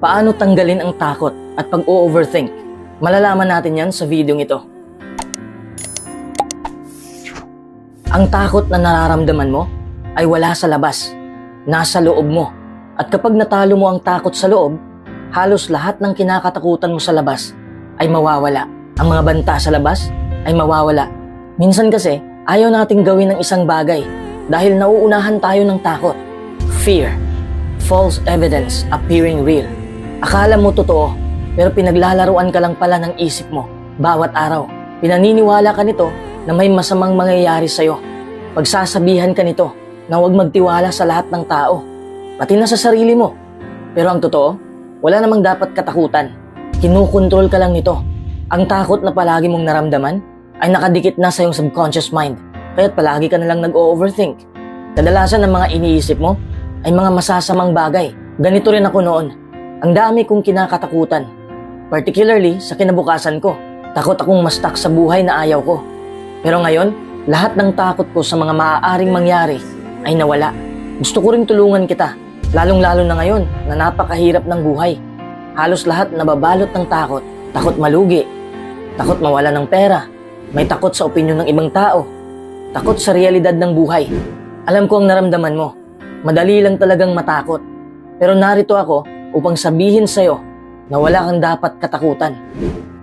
Paano tanggalin ang takot at pag-o-overthink? Malalaman natin yan sa video ito. Ang takot na nararamdaman mo ay wala sa labas, nasa loob mo. At kapag natalo mo ang takot sa loob, halos lahat ng kinakatakutan mo sa labas ay mawawala. Ang mga banta sa labas ay mawawala. Minsan kasi, ayaw nating gawin ng isang bagay dahil nauunahan tayo ng takot. Fear. False evidence appearing real. Akala mo totoo, pero pinaglalaruan ka lang pala ng isip mo bawat araw. Pinaniniwala ka nito na may masamang mangyayari sa'yo. Pagsasabihan ka nito na huwag magtiwala sa lahat ng tao, pati na sa sarili mo. Pero ang totoo, wala namang dapat katakutan. Kinukontrol ka lang nito. Ang takot na palagi mong naramdaman ay nakadikit na sa iyong subconscious mind, kaya't palagi ka na lang nag-o-overthink. Kadalasan ng mga iniisip mo ay mga masasamang bagay. Ganito rin ako noon. Ang dami kong kinakatakutan. Particularly sa kinabukasan ko. Takot akong ma-stuck sa buhay na ayaw ko. Pero ngayon, lahat ng takot ko sa mga maaaring mangyari ay nawala. Gusto ko rin tulungan kita, lalong-lalo na ngayon na napakahirap ng buhay. Halos lahat nababalot ng takot. Takot malugi, takot mawala ng pera, may takot sa opinyon ng ibang tao, takot sa realidad ng buhay. Alam ko ang naramdaman mo. Madali lang talagang matakot. Pero narito ako upang sabihin sa'yo na wala kang dapat katakutan.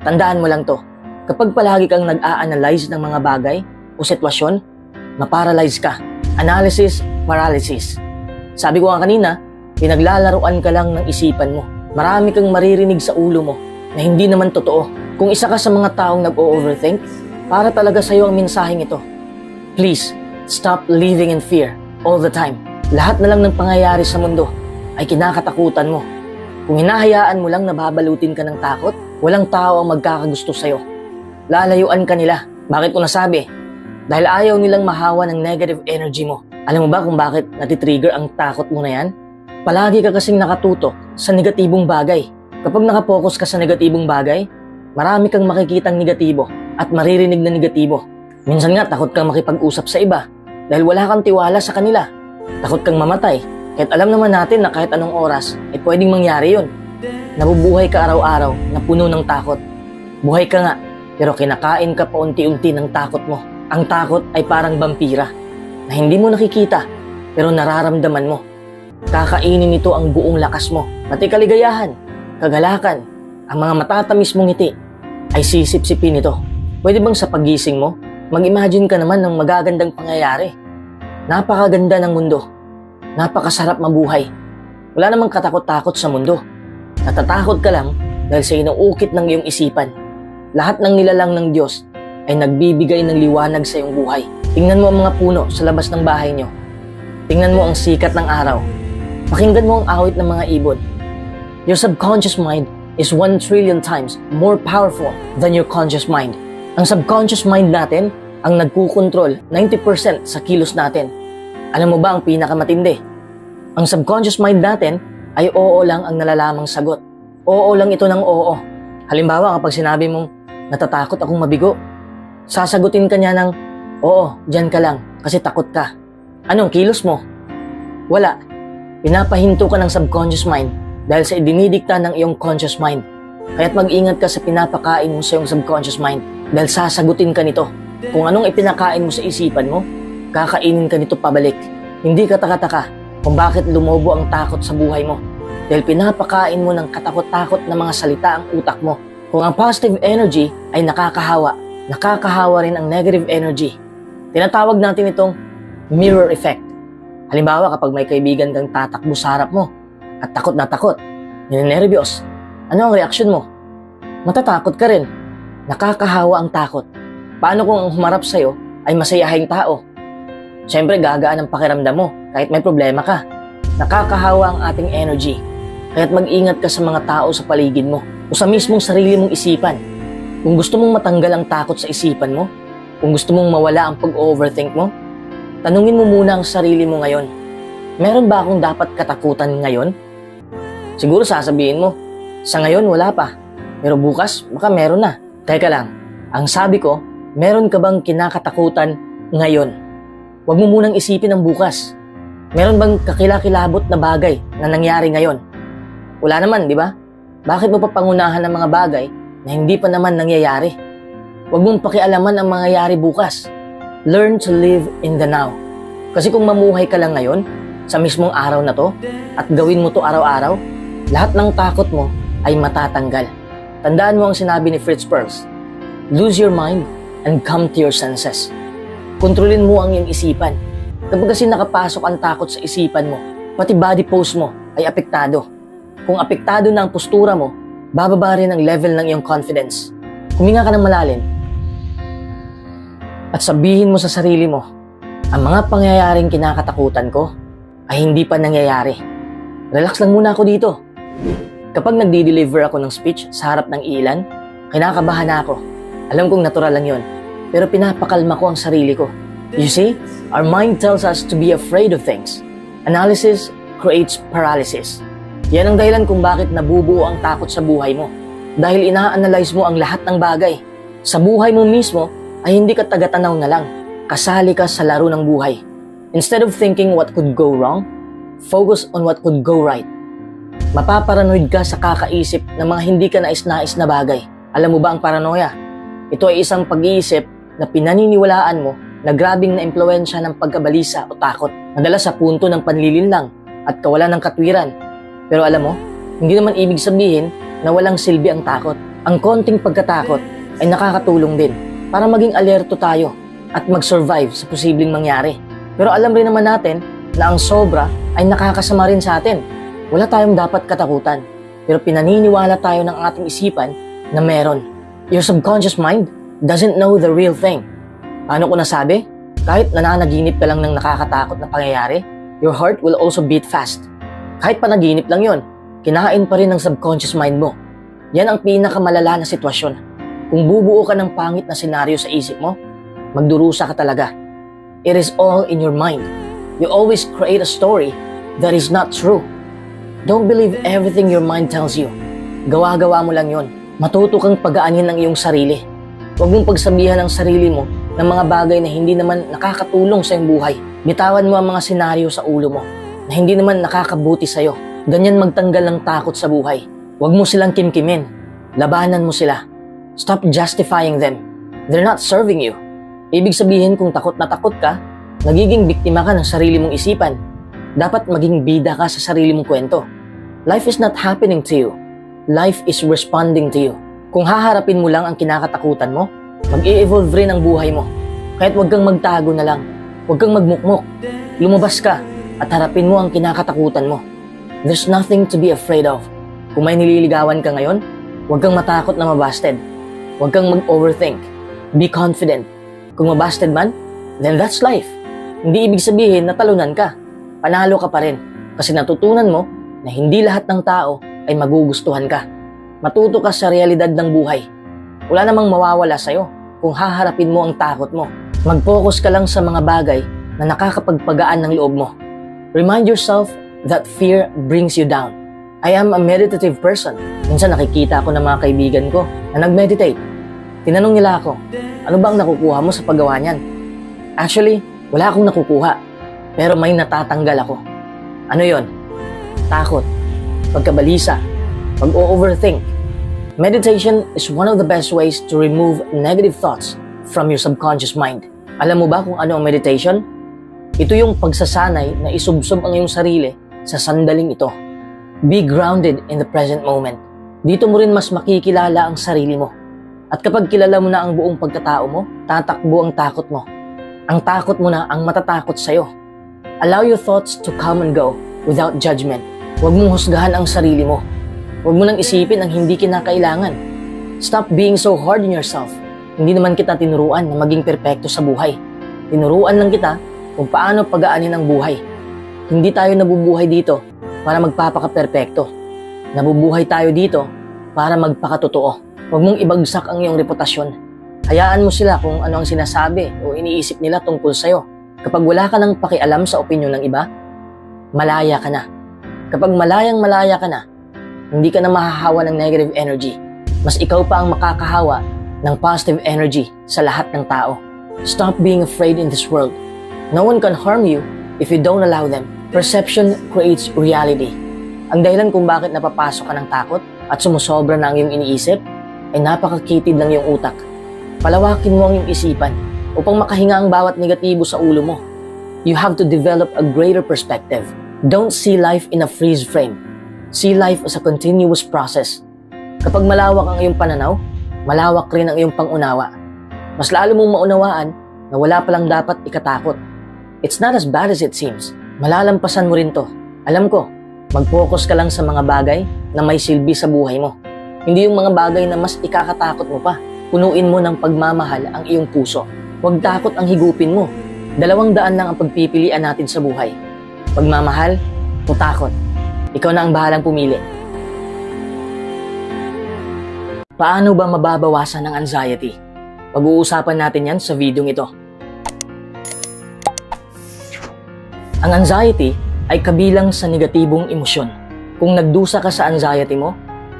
Tandaan mo lang to. Kapag palagi kang nag-a-analyze ng mga bagay o sitwasyon, maparalyze ka. Analysis, paralysis. Sabi ko nga kanina, pinaglalaruan ka lang ng isipan mo. Marami kang maririnig sa ulo mo na hindi naman totoo. Kung isa ka sa mga taong nag-o-overthink, para talaga sa'yo ang mensaheng ito. Please, stop living in fear all the time. Lahat na lang ng pangyayari sa mundo ay kinakatakutan mo. Kung hinahayaan mo lang na babalutin ka ng takot, walang tao ang magkakagusto sa'yo. Lalayuan ka nila. Bakit ko nasabi? Dahil ayaw nilang mahawa ng negative energy mo. Alam mo ba kung bakit natitrigger ang takot mo na yan? Palagi ka kasing nakatutok sa negatibong bagay. Kapag nakapokus ka sa negatibong bagay, marami kang makikitang negatibo at maririnig na negatibo. Minsan nga takot kang makipag-usap sa iba dahil wala kang tiwala sa kanila. Takot kang mamatay. Kahit alam naman natin na kahit anong oras ay pwedeng mangyari yun. Nabubuhay ka araw-araw na puno ng takot. Buhay ka nga, pero kinakain ka pa unti-unti ng takot mo. Ang takot ay parang vampira na hindi mo nakikita pero nararamdaman mo. Kakainin nito ang buong lakas mo, pati kaligayahan, kagalakan, ang mga matatamis mong ngiti ay sisip-sipin nito. Pwede bang sa pagising mo, mag-imagine ka naman ng magagandang pangyayari? Napakaganda ng mundo. Napakasarap mabuhay. Wala namang katakot-takot sa mundo. Natatakot ka lang dahil sa inuukit ng iyong isipan. Lahat ng nilalang ng Diyos ay nagbibigay ng liwanag sa iyong buhay. Tingnan mo ang mga puno sa labas ng bahay niyo. Tingnan mo ang sikat ng araw. Pakinggan mo ang awit ng mga ibon. Your subconscious mind is 1 trillion times more powerful than your conscious mind. Ang subconscious mind natin ang nagkukontrol 90% sa kilos natin. Alam mo ba ang pinakamatindi? Ang subconscious mind natin ay oo lang ang nalalamang sagot. Oo lang ito ng oo. Halimbawa kapag sinabi mong natatakot akong mabigo, sasagutin ka niya ng oo, dyan ka lang kasi takot ka. Anong kilos mo? Wala. Pinapahinto ka ng subconscious mind dahil sa idinidikta ng iyong conscious mind. Kaya't mag-ingat ka sa pinapakain mo sa iyong subconscious mind dahil sasagutin ka nito. Kung anong ipinakain mo sa isipan mo, kakainin ka nito pabalik. Hindi ka taka-taka kung bakit lumobo ang takot sa buhay mo. Dahil pinapakain mo ng katakot-takot na mga salita ang utak mo. Kung ang positive energy ay nakakahawa rin ang negative energy. Tinatawag natin itong mirror effect. Halimbawa kapag may kaibigan kang tatakbo sa harap mo at takot na takot, ninenervyos, ano ang reaksyon mo? Matatakot ka rin. Nakakahawa ang takot. Paano kung ang humarap sa'yo ay masayahing tao? Siyempre gagaan ang pakiramdam mo kahit may problema ka. Nakakahawa ang ating energy. Kaya't mag-ingat ka sa mga tao sa paligid mo o sa mismong sarili mong isipan. Kung gusto mong matanggal ang takot sa isipan mo, kung gusto mong mawala ang pag-overthink mo, tanungin mo muna ang sarili mo ngayon. Meron ba akong dapat katakutan ngayon? Siguro sasabihin mo, sa ngayon wala pa, pero bukas baka meron na. Teka lang, ang sabi ko, meron ka bang kinakatakutan ngayon? Huwag mo munang isipin ang bukas. Meron bang kakilakilabot na bagay na nangyari ngayon? Wala naman, di ba? Bakit mo pa pangunahan ng mga bagay na hindi pa naman nangyayari? Huwag mong pakialaman ang mangyayari bukas. Learn to live in the now. Kasi kung mamuhay ka lang ngayon, sa mismong araw na to, at gawin mo to araw-araw, lahat ng takot mo ay matatanggal. Tandaan mo ang sinabi ni Fritz Perls, lose your mind and come to your senses. Kontrolin mo ang iyong isipan. Kapag kasi nakapasok ang takot sa isipan mo, pati body pose mo ay apektado. Kung apektado na ang postura mo, bababa rin ang level ng iyong confidence. Huminga ka ng malalim at sabihin mo sa sarili mo, ang mga pangyayaring kinakatakutan ko ay hindi pa nangyayari. Relax lang muna ako dito. Kapag nagdi-deliver ako ng speech sa harap ng ilan, kinakabahan ako. Alam kong natural lang yon, pero pinapakalma ko ang sarili ko. You see, our mind tells us to be afraid of things. Analysis creates paralysis. Yan ang dahilan kung bakit nabubuo ang takot sa buhay mo. Dahil ina-analyze mo ang lahat ng bagay. Sa buhay mo mismo ay hindi ka taga-tanaw na lang. Kasali ka sa laro ng buhay. Instead of thinking what could go wrong, focus on what could go right. Mapaparanoid ka sa kakaisip ng mga hindi ka nais-nais na bagay. Alam mo ba ang paranoia? Ito ay isang pag-iisip na pinaniniwalaan mo na grabing na impluwensya ng pagkabalisa o takot. Nadala sa punto ng panlilinlang at kawalan ng katwiran. Pero alam mo, hindi naman ibig sabihin na walang silbi ang takot. Ang konting pagkatakot ay nakakatulong din para maging alerto tayo at mag-survive sa posibleng mangyari. Pero alam rin naman natin na ang sobra ay nakakasama rin sa atin. Wala tayong dapat katakutan, pero pinaniniwala tayo ng ating isipan na meron. Your subconscious mind doesn't know the real thing. Paano ko nasabi? Kahit nananaginip ka lang ng nakakatakot na pangyayari, your heart will also beat fast. Kahit panaginip lang yon, kinain pa rin ng subconscious mind mo. Yan ang pinakamalala na sitwasyon. Kung bubuo ka ng pangit na senaryo sa isip mo, magdurusa ka talaga. It is all in your mind. You always create a story that is not true. Don't believe everything your mind tells you. Gawa-gawa mo lang yon. Matuto kang pagaanin ang iyong sarili. Huwag mong pagsabihan ang sarili mo ng mga bagay na hindi naman nakakatulong sa iyong buhay. Bitawan mo ang mga senaryo sa ulo mo na hindi naman nakakabuti sa'yo. Ganyan magtanggal ng takot sa buhay. Huwag mo silang kimkimin. Labanan mo sila. Stop justifying them. They're not serving you. Ibig sabihin kung takot na takot ka, nagiging biktima ka ng sarili mong isipan. Dapat maging bida ka sa sarili mong kwento. Life is not happening to you. Life is responding to you. Kung haharapin mo lang ang kinakatakutan mo, mag-i-evolve rin ang buhay mo. Kahit huwag kang magtago na lang. Huwag kang magmukmok. Lumabas ka at harapin mo ang kinakatakutan mo. There's nothing to be afraid of. Kung may nililigawan ka ngayon, huwag kang matakot na mabasted. Huwag kang mag-overthink. Be confident. Kung mabasted man, then that's life. Hindi ibig sabihin na talunan ka. Panalo ka pa rin. Kasi natutunan mo na hindi lahat ng tao ay magugustuhan ka. Matuto ka sa realidad ng buhay. Wala namang mawawala sa'yo kung haharapin mo ang takot mo. Mag-focus ka lang sa mga bagay na nakakapagpagaan ng loob mo. Remind yourself that fear brings you down. I am a meditative person. Minsan nakikita ako ng mga kaibigan ko na nag-meditate. Tinanong nila ako, ano ba ang nakukuha mo sa paggawa niyan? Actually, wala akong nakukuha. Pero may natatanggal ako. Ano yon? Takot, pagkabalisa, pag-overthink. Meditation is one of the best ways to remove negative thoughts from your subconscious mind. Alam mo ba kung ano ang meditation? Ito yung pagsasanay na isubsob ang iyong sarili sa sandaling ito. Be grounded in the present moment. Dito mo rin mas makikilala ang sarili mo. At kapag kilala mo na ang buong pagkatao mo, tatakbo ang takot mo. Ang takot mo na ang matatakot sa'yo. Allow your thoughts to come and go without judgment. Huwag mong husgahan ang sarili mo. Huwag mo nang isipin ang hindi kinakailangan. Stop being so hard on yourself. Hindi naman kita tinuruan na maging perpekto sa buhay. Tinuruan lang kita kung paano pagaanin ang buhay. Hindi tayo nabubuhay dito para magpapaka-perpekto. Nabubuhay tayo dito para magpakatotoo. Huwag mong ibagsak ang iyong reputasyon. Hayaan mo sila kung ano ang sinasabi o iniisip nila tungkol sa'yo. Kapag wala ka nang pakialam sa opinyon ng iba, malaya ka na. Kapag malayang-malaya ka na, hindi ka na mahahawa ng negative energy. Mas ikaw pa ang makakahawa ng positive energy sa lahat ng tao. Stop being afraid in this world. No one can harm you if you don't allow them. Perception creates reality. Ang dahilan kung bakit napapasok ka ng takot at sumusobra na ang iyong iniisip ay napakakitid ng iyong utak. Palawakin mo ang iyong isipan upang makahinga ang bawat negatibo sa ulo mo. You have to develop a greater perspective. Don't see life in a freeze frame. See life as a continuous process. Kapag malawak ang iyong pananaw, malawak rin ang iyong pangunawa. Mas lalo mong maunawaan na wala palang dapat ikatakot. It's not as bad as it seems. Malalampasan mo rin to. Alam ko, mag-focus ka lang sa mga bagay na may silbi sa buhay mo. Hindi yung mga bagay na mas ikakatakot mo pa. Punuin mo ng pagmamahal ang iyong puso. Huwag takot ang higupin mo. 200 lang ang pagpipilian natin sa buhay. Pagmamahal o takot. Ikaw na ang bahalang pumili. Paano ba mababawasan ang anxiety? Pag-uusapan natin yan sa video ito. Ang anxiety ay kabilang sa negatibong emosyon. Kung nagdusa ka sa anxiety mo,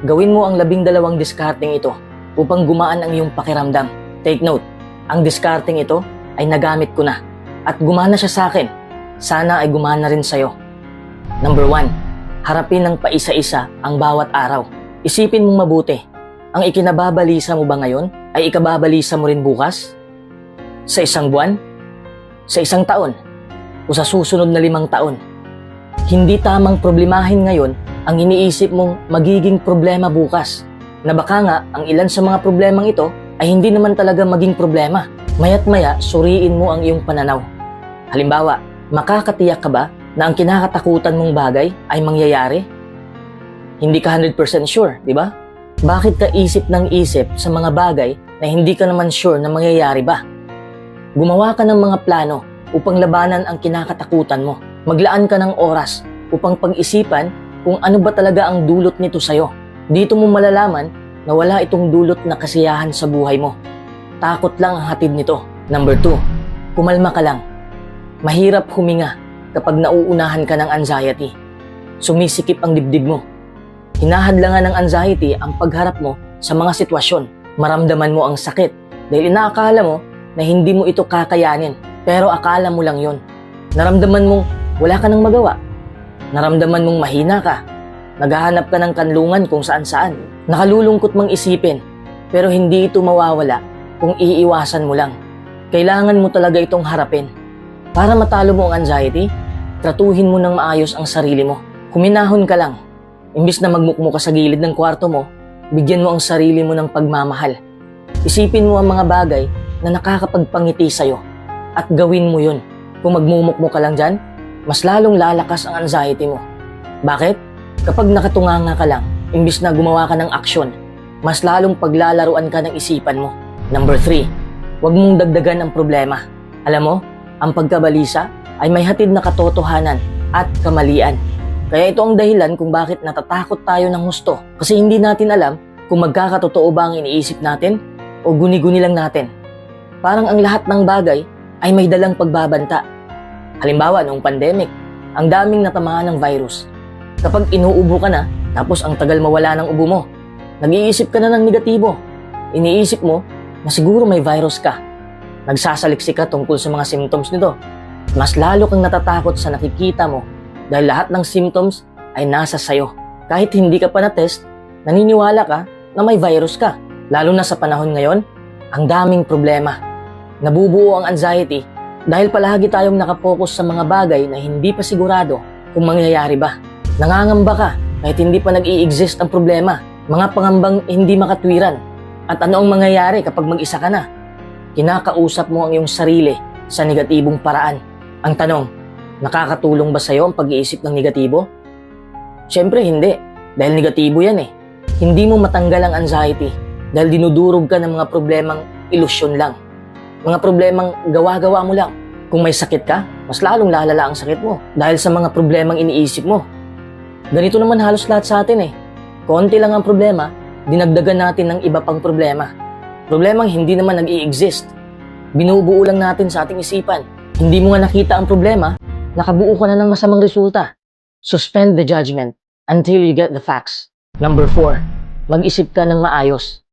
gawin mo ang 12 diskarteng ito upang gumaan ang iyong pakiramdam. Take note, ang diskarteng ito ay nagamit ko na at gumana siya sa akin. Sana ay gumana rin sa'yo. Number 1, harapin ng paisa-isa ang bawat araw. Isipin mong mabuti, ang ikinababalisa mo ba ngayon ay ikababalisa mo rin bukas? Sa isang buwan? Sa isang taon? O sa susunod na 5 taon? Hindi tamang problemahin ngayon ang iniisip mong magiging problema bukas, na baka nga ang ilan sa mga problemang ito ay hindi naman talaga maging problema. Maya't maya, suriin mo ang iyong pananaw. Halimbawa, makakatiyak ka ba na ang kinakatakutan mong bagay ay mangyayari? Hindi ka 100% sure, di ba? Bakit ka isip ng isip sa mga bagay na hindi ka naman sure na mangyayari ba? Gumawa ka ng mga plano upang labanan ang kinakatakutan mo. Maglaan ka ng oras upang pag-isipan kung ano ba talaga ang dulot nito sa'yo. Dito mo malalaman na wala itong dulot na kasiyahan sa buhay mo. Takot lang ang hatid nito. Number 2, kumalma ka lang. Mahirap huminga kapag nauunahan ka ng anxiety. Sumisikip ang dibdib mo. Hinahadlangan ng anxiety ang pagharap mo sa mga sitwasyon. Maramdaman mo ang sakit dahil inaakala mo na hindi mo ito kakayanin. Pero akala mo lang yon. Naramdaman mong wala ka nang magawa. Naramdaman mong mahina ka. Naghahanap ka ng kanlungan kung saan-saan. Nakalulungkot mang isipin, pero hindi ito mawawala kung iiwasan mo lang. Kailangan mo talaga itong harapin. Para matalo mo ang anxiety, tratuhin mo ng maayos ang sarili mo. Kuminahon ka lang. Imbis na magmukmo ka sa gilid ng kwarto mo, bigyan mo ang sarili mo ng pagmamahal. Isipin mo ang mga bagay na nakakapagpangiti sa'yo at gawin mo yun. Kung magmumukmo ka lang dyan, mas lalong lalakas ang anxiety mo. Bakit? Kapag nakatunganga ka lang, imbis na gumawa ka ng aksyon, mas lalong paglalaruan ka ng isipan mo. Number 3, huwag mong dagdagan ang problema. Alam mo, ang pagkabalisa ay may hatid na katotohanan at kamalian. Kaya ito ang dahilan kung bakit natatakot tayo ng husto. Kasi hindi natin alam kung magkakatotoo ba ang iniisip natin o guni-guni lang natin. Parang ang lahat ng bagay ay may dalang pagbabanta. Halimbawa, noong pandemic, ang daming natamaan ng virus. Kapag inuubo ka na, tapos ang tagal mawala ng ubo mo, nag-iisip ka na ng negatibo. Iniisip mo na siguro may virus ka. Nagsasaliksik ka tungkol sa mga symptoms nito. Mas lalo kang natatakot sa nakikita mo dahil lahat ng symptoms ay nasa sayo. Kahit hindi ka pa na-test, naniniwala ka na may virus ka. Lalo na sa panahon ngayon, ang daming problema. Nabubuo ang anxiety dahil palagi tayong nakapokus sa mga bagay na hindi pa sigurado kung mangyayari ba. Nangangamba ka kahit hindi pa nag-i-exist ang problema. Mga pangambang hindi makatwiran. At ano ang mangyayari kapag mag-isa ka na? Kinakausap mo ang iyong sarili sa negatibong paraan. Ang tanong, nakakatulong ba sa'yo ang pag-iisip ng negatibo? Siyempre hindi, dahil negatibo yan eh. Hindi mo matanggal ang anxiety dahil dinudurog ka ng mga problemang ilusyon lang. Mga problemang gawa-gawa mo lang. Kung may sakit ka, mas lalong lalala ang sakit mo dahil sa mga problemang iniisip mo. Ganito naman halos lahat sa atin eh. Konti lang ang problema, dinagdagan natin ng iba pang problema. Problemang hindi naman nag-i-exist. Binubuo lang natin sa ating isipan. Hindi mo nga nakita ang problema, nakabuo ka na ng masamang resulta. Suspend the judgment until you get the facts. Number 4, mag-isip ka ng maayos.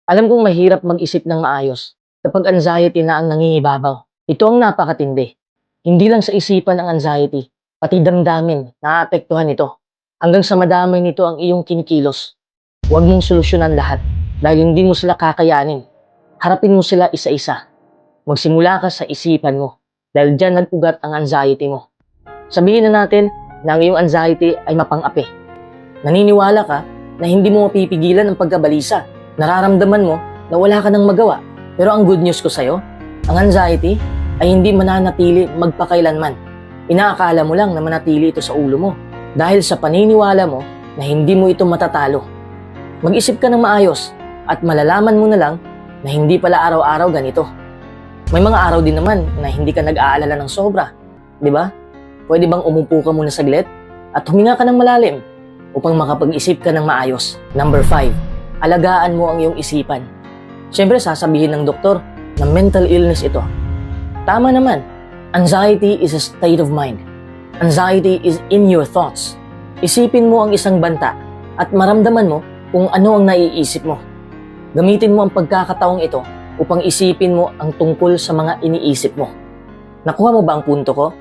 Alam kong mahirap mag-isip ng maayos kapag anxiety na ang nangingibabaw. Ito ang napakatindi. Hindi lang sa isipan ang anxiety, pati damdamin, naapektuhan ito. hanggang sa madamay nito ang iyong kinikilos. Huwag mong solusyonan lahat dahil hindi mo sila kakayanin. Harapin mo sila isa-isa. Magsimula ka sa isipan mo dahil dyan nag-ugat ang anxiety mo. Sabihin na natin na ang iyong anxiety ay mapang-api. Naniniwala ka na hindi mo mapipigilan ang pagkabalisa. Nararamdaman mo na wala ka nang magawa. Pero ang good news ko sa'yo, ang anxiety ay hindi mananatili magpakailanman. Inaakala mo lang na manatili ito sa ulo mo dahil sa paniniwala mo na hindi mo ito matatalo. Mag-isip ka ng maayos at malalaman mo na lang na hindi pala araw-araw ganito. May mga araw din naman na hindi ka nag-aalala ng sobra, di ba? Pwede bang umupo ka muna saglit at huminga ka ng malalim upang makapag-isip ka ng maayos? Number 5, alagaan mo ang iyong isipan. Siyempre sasabihin ng doktor na mental illness ito. Tama naman, anxiety is a state of mind. Anxiety is in your thoughts. Isipin mo ang isang banta at maramdaman mo kung ano ang naiisip mo. Gamitin mo ang pagkakataong ito upang isipin mo ang tungkol sa mga iniisip mo. Nakuha mo ba ang punto ko?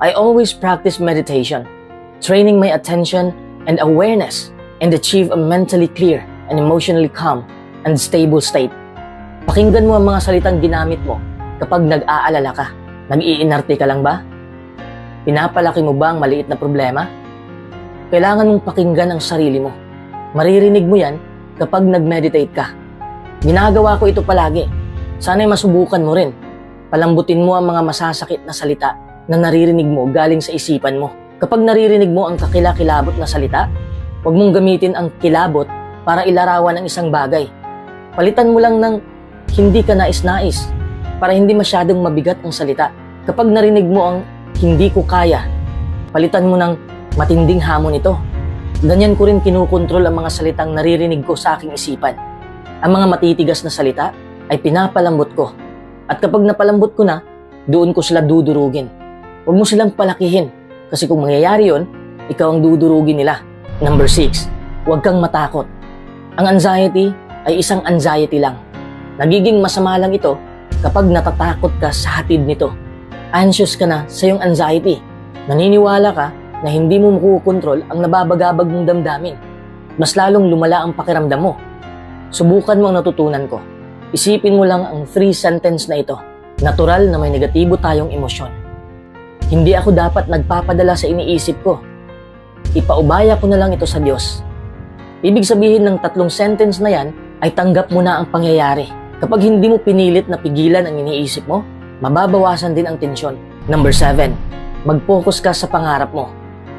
I always practice meditation, training my attention and awareness and achieve a mentally clear and emotionally calm and stable state. Pakinggan mo ang mga salitang ginamit mo kapag nag-aalala ka. Nag-iinarte ka lang ba? Pinapalaki mo ba ang maliit na problema? Kailangan mong pakinggan ang sarili mo. Maririnig mo yan kapag nag-meditate ka. Ginagawa ko ito palagi. Sana'y masubukan mo rin. Palambutin mo ang mga masasakit na salita na naririnig mo galing sa isipan mo. Kapag naririnig mo ang kakilakilabot na salita, huwag mong gamitin ang kilabot para ilarawan ang isang bagay. Palitan mo lang ng hindi ka nais-nais para hindi masyadong mabigat ang salita. Kapag narinig mo ang hindi ko kaya, palitan mo ng matinding hamon ito. Ganyan ko rin kinukontrol ang mga salitang naririnig ko sa aking isipan. Ang mga matitigas na salita ay pinapalambot ko. At kapag napalambot ko na, doon ko sila dudurugin. Huwag mo silang palakihin kasi kung mangyayari yon, ikaw ang dudurugin nila. Number 6, huwag kang matakot. Ang anxiety ay isang anxiety lang. Nagiging masama lang ito kapag natatakot ka sa hatid nito. Anxious ka na sa iyong anxiety. Naniniwala ka na hindi mo makukontrol ang nababagabag mong damdamin. Mas lalong lumala ang pakiramdam mo. Subukan mo ang natutunan ko. Isipin mo lang ang 3 sentence na ito. Natural na may negatibo tayong emosyon. Hindi ako dapat nagpapadala sa iniisip ko. Ipaubaya ko na lang ito sa Diyos. Ibig sabihin ng 3 sentence na yan ay tanggap mo na ang pangyayari. Kapag hindi mo pinilit na pigilan ang iniisip mo, mababawasan din ang tensyon. Number 7, mag-focus ka sa pangarap mo.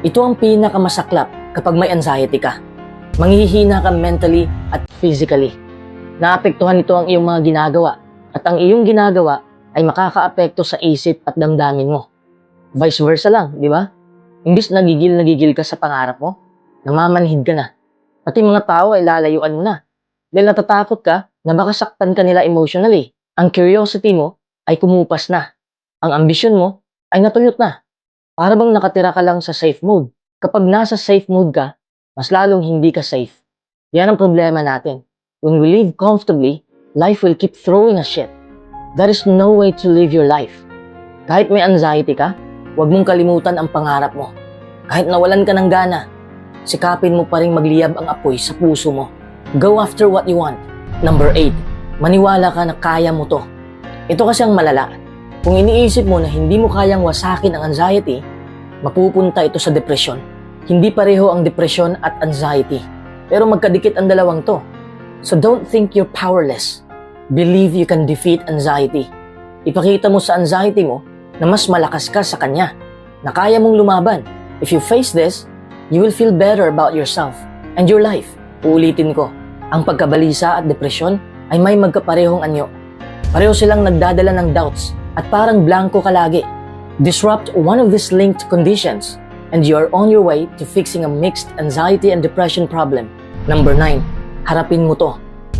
Ito ang pinakamasaklap kapag may anxiety ka. Manghihina ka mentally at physically. Naapektuhan nito ang iyong mga ginagawa at ang iyong ginagawa ay makakaapekto sa isip at damdamin mo. Vice versa lang, di ba? Imbis nagigil ka sa pangarap mo, namamanhid ka na. Pati mga tao ay lalayuan mo na. Dahil natatakot ka na makasaktan ka nila emotionally. Ang curiosity mo ay kumupas na. Ang ambisyon mo ay natuyot na. Para bang nakatira ka lang sa safe mode. Kapag nasa safe mode ka, mas lalong hindi ka safe. Yan ang problema natin. When we live comfortably, life will keep throwing us shit. There is no way to live your life. Kahit may anxiety ka, huwag mong kalimutan ang pangarap mo. Kahit nawalan ka ng gana, sikapin mo pa rin magliyab ang apoy sa puso mo. Go after what you want. Number 8, maniwala ka na kaya mo to. Ito kasi ang malala. Kung iniisip mo na hindi mo kayang wasakin ang anxiety, mapupunta ito sa depresyon. Hindi pareho ang depresyon at anxiety, pero magkadikit ang dalawang to. So don't think you're powerless. Believe you can defeat anxiety. Ipakita mo sa anxiety mo na mas malakas ka sa kanya, na kaya mong lumaban. If you face this, you will feel better about yourself and your life. Uulitin ko, ang pagkabalisa at depresyon ay may magkaparehong anyo. Pareho silang nagdadala ng doubts at parang blanco ka lagi. Disrupt one of these linked conditions and you are on your way to fixing a mixed anxiety and depression problem. Number 9, harapin mo to.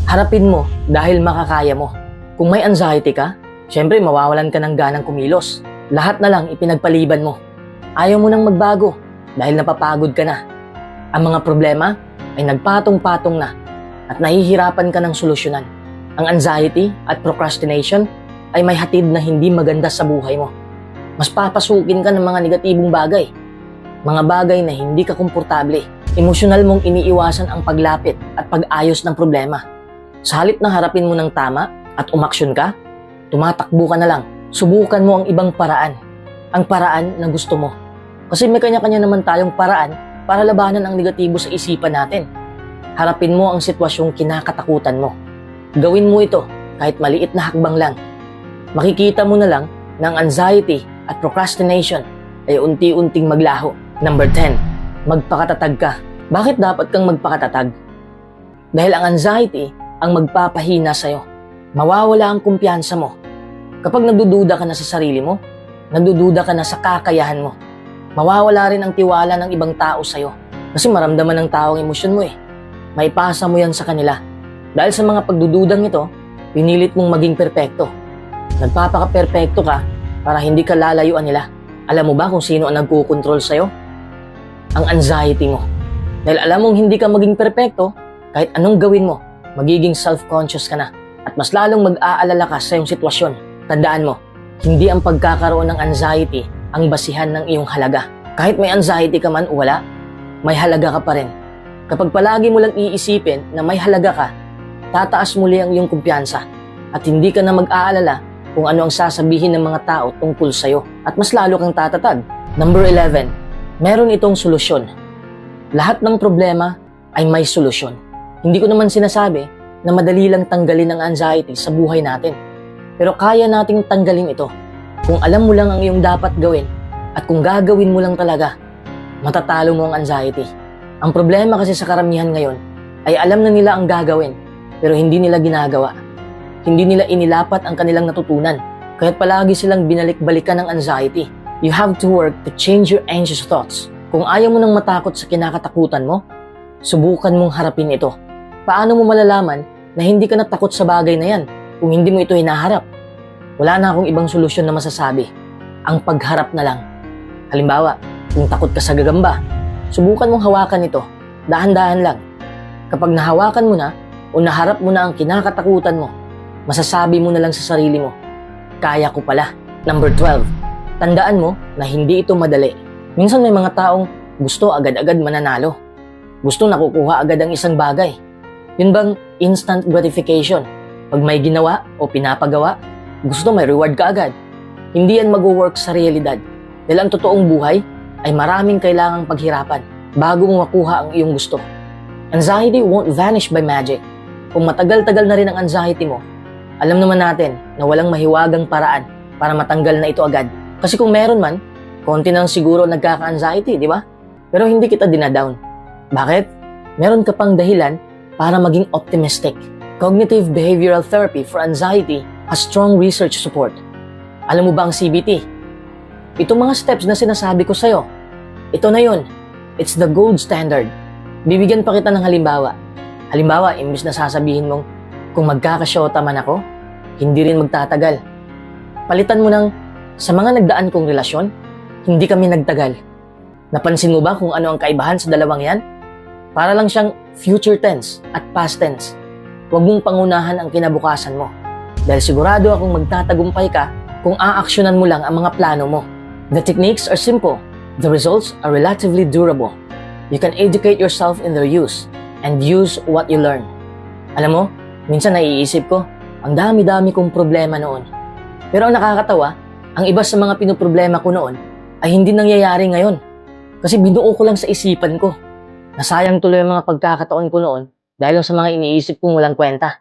Harapin mo dahil makakaya mo. Kung may anxiety ka, syempre mawawalan ka ng ganang kumilos. Lahat na lang ipinagpaliban mo. Ayaw mo nang magbago dahil napapagod ka na. Ang mga problema ay nagpatong-patong na at nahihirapan ka ng solusyonan. Ang anxiety at procrastination ay may hatid na hindi maganda sa buhay mo. Mas papasukin ka ng mga negatibong bagay. mga bagay na hindi ka komportable. Emosyonal mong iniiwasan ang paglapit at pag-ayos ng problema. Sa halip na harapin mo ng tama at umaksyon ka, tumatakbo ka na lang. Subukan mo ang ibang paraan. Ang paraan na gusto mo. Kasi may kanya-kanya naman tayong paraan para labanan ang negatibo sa isipan natin. Harapin mo ang sitwasyong kinakatakutan mo. Gawin mo ito kahit maliit na hakbang lang. Makikita mo na lang na ang anxiety at procrastination ay unti-unting maglaho. Number 10, magpakatatag ka. Bakit dapat kang magpakatatag? Dahil ang anxiety ang magpapahina sa'yo. Mawawala ang kumpiyansa mo. Kapag nagdududa ka na sa sarili mo, nagdududa ka na sa kakayahan mo. Mawawala rin ang tiwala ng ibang tao sa'yo. Kasi maramdaman ng tao ang emosyon mo eh. Maipasa mo yan sa kanila. Dahil sa mga pagdududang ito, pinilit mong maging perpekto. Nagpapaka-perpekto ka para hindi ka lalayuan nila. Alam mo ba kung sino ang nagkukontrol sa'yo? Ang anxiety mo. Dahil alam mong hindi ka maging perpekto, kahit anong gawin mo, magiging self-conscious ka na. At mas lalong mag-aalala ka sa iyong sitwasyon. Tandaan mo, hindi ang pagkakaroon ng anxiety ang basihan ng iyong halaga. Kahit may anxiety ka man o wala, may halaga ka pa rin. Kapag palagi mo lang iisipin na may halaga ka, tataas muli ang iyong kumpiyansa at hindi ka na mag-aalala kung ano ang sasabihin ng mga tao tungkol sa'yo at mas lalo kang tatatag. Number 11, meron itong solusyon. Lahat ng problema ay may solusyon. Hindi ko naman sinasabi na madali lang tanggalin ang anxiety sa buhay natin. Pero kaya nating tanggalin ito kung alam mo lang ang iyong dapat gawin at kung gagawin mo lang talaga, matatalo mo ang anxiety. Ang problema kasi sa karamihan ngayon ay alam na nila ang gagawin pero hindi nila ginagawa. Hindi nila inilapat ang kanilang natutunan kaya't palagi silang binalik-balikan ng anxiety. You have to work to change your anxious thoughts. Kung ayaw mo nang matakot sa kinakatakutan mo, subukan mong harapin ito. Paano mo malalaman na hindi ka natakot sa bagay na yan kung hindi mo ito hinaharap? Wala na akong ibang solusyon na masasabi. Ang pagharap na lang. Halimbawa, kung takot ka sa gagamba, subukan mong hawakan ito. Dahan-dahan lang. Kapag nahawakan mo na o naharap mo na ang kinakatakutan mo, masasabi mo na lang sa sarili mo, kaya ko pala. Number 12, tandaan mo na hindi ito madali. Minsan may mga taong gusto agad-agad mananalo. Gusto nakukuha agad ang isang bagay. Yun bang instant gratification? Pag may ginawa o pinapagawa, gusto may reward ka agad. Hindi yan mag-work sa realidad. Dahil ang totoong buhay ay maraming kailangang paghirapan bago mo makuha ang iyong gusto. Anxiety won't vanish by magic. Kung matagal-tagal na rin ang anxiety mo, alam naman natin na walang mahiwagang paraan para matanggal na ito agad. Kasi kung meron man, konti nang siguro nagkaka-anxiety, di ba? Pero hindi kita dinadown. Bakit? Meron ka pang dahilan para maging optimistic. Cognitive Behavioral Therapy for Anxiety has strong research support. Alam mo ba ang CBT? Itong mga steps na sinasabi ko sa'yo, ito na yun. It's the gold standard. Bibigyan pa kita ng halimbawa. Halimbawa, imbis na sasabihin mong, kung magkakasyota man ako, hindi rin magtatagal. Palitan mo ng, sa mga nagdaan kong relasyon, hindi kami nagtagal. Napansin mo ba kung ano ang kaibahan sa dalawang yan? Para lang siyang future tense at past tense. Huwag mong pangunahan ang kinabukasan mo. Dahil sigurado akong magtatagumpay ka kung aaksyonan mo lang ang mga plano mo. The techniques are simple. The results are relatively durable. You can educate yourself in their use and use what you learn. Alam mo, minsan naiisip ko, ang dami-dami kong problema noon. Pero ang nakakatawa, ang iba sa mga pinoproblema ko noon ay hindi nangyayari ngayon. Kasi binuo ko lang sa isipan ko. Nasayang tuloy ang mga pagkakataon ko noon dahil sa mga iniisip kong walang kwenta.